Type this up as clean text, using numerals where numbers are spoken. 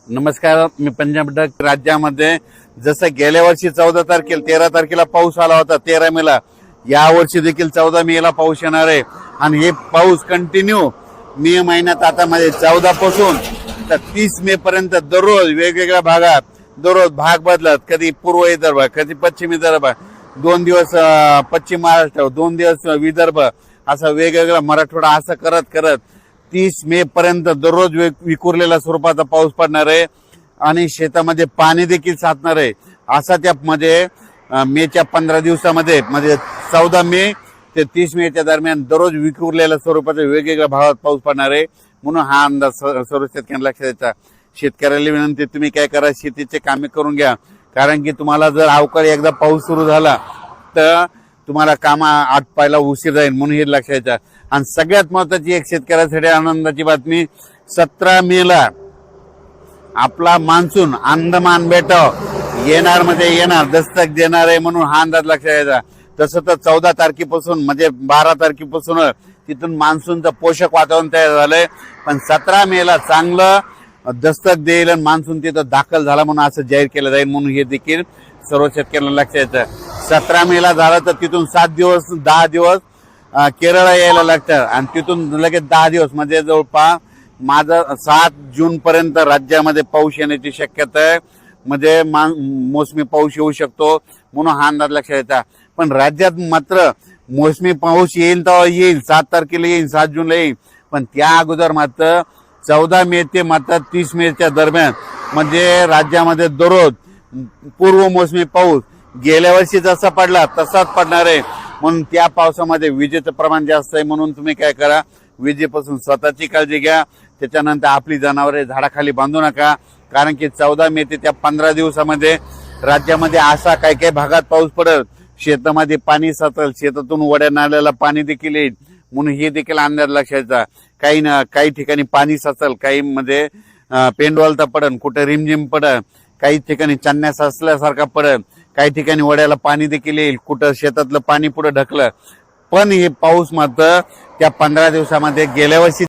नमस्कार, मी पंजाब डक. राज्यामध्ये जसं गेल्या वर्षी 14 तारखेला 13 तारखेला पाऊस आला होता 13 मेला, या वर्षी देखील 14 मेला पाऊस येणार आहे. आणि हे पाऊस कंटिन्यू मे महिन्यात आता मध्ये 14 पासून तर 30 मे पर्यंत दररोज वेगवेगळ्या भागात दररोज भाग बदलत, कधी पूर्व विदर्भ, कधी पश्चिम विदर्भ, 2 दिवस पश्चिम महाराष्ट्र, 2 दिवस विदर्भ, असं वेगवेगळा मराठवाडा, असं करत करत 30 मे पर्यंत दररोज विखुरलेल्या स्वरूपाचा पाऊस पडणार आहे आणि शेतामध्ये पाणी देखील साचणार आहे. असा त्यामध्ये मेच्या 15 दिवसामध्ये म्हणजे 14 मे ते 30 मेच्या दरम्यान दररोज विखुरलेल्या स्वरूपाचा वेगवेगळ्या भागात पाऊस पडणार आहे. म्हणून हा अंदाज सर्व शेतकऱ्यांना लक्षात द्यायचा. शेतकऱ्याला विनंती, तुम्ही काय करा, शेतीचे कामे करून घ्या. कारण की तुम्हाला जर अवकाळी एकदा पाऊस सुरू झाला तर तुम्हाला कामा आटपायला उशीर जाईल, म्हणून हे लक्षात द्यायचं. आणि सगळ्यात महत्वाची एक शेतकऱ्यासाठी आनंदाची बातमी, 17 मेला आपला मान्सून अंदमान बेटावर येणार दस्तक देणार आहे, म्हणून हा अंदाज लक्षात द्यायचा. तसं तर 14 तारखेपासून म्हणजे 12 तारखेपासून तिथून मान्सूनचं पोषक वातावरण तयार झालंय, पण 17 मेला चांगलं दस्तक देईल आणि मान्सून तिथं दाखल झाला म्हणून असं जाहीर केलं जाईल. म्हणून हे देखील सर्व शेतकऱ्यांना लक्षात द्यायचं. 17 मेला झालं तर तिथून 7 दिवस 10 दिवस केरळ यायला लागतं आणि तिथून लगेच 10 दिवस म्हणजे जवळपास माझं 7 जून पर्यंत राज्यामध्ये पाऊस येण्याची शक्यता आहे. म्हणजे मोसमी पाऊस येऊ शकतो, म्हणून हा अंदाज लक्षात द्यायचा. पण राज्यात मात्र मोसमी पाऊस येईल तेव्हा येईल, 7 तारखेला येईल, 7 जूनला येईल, पण त्या अगोदर मात्र 14 मे ते मात्र 30 मेच्या दरम्यान म्हणजे राज्यामध्ये दररोज पूर्व मोसमी पाऊस गेल्या वर्षी जसा पडला तसाच पडणार आहे. म्हणून त्या पावसामध्ये विजेचं प्रमाण जास्त आहे, म्हणून तुम्ही काय करा, विजेपासून स्वतःची काळजी घ्या. त्याच्यानंतर आपली जनावरे झाडाखाली बांधू नका, कारण की 14 मे ते त्या 15 दिवसामध्ये राज्यामध्ये असा काही काही भागात पाऊस पडेल, शेतामध्ये पाणी साचेल, शेतातून वड्या नाल्याला पाणी देखील येईल, म्हणून हे देखील अंदाज लक्षात. काही ठिकाणी पाणी साचेल, काही मध्ये पेंडवालता पडेल, कुठे रिमझिम पडेल, काही ठिकाणी चांदण्या साचल्यासारखा पडेल, काही ठिकाणी वड्याला पाणी देखील येईल, कुठं शेतातलं पाणी पुढे ढकलं. पण हे पाऊस मात्र त्या 15 दिवसामध्ये गेल्या वर्षी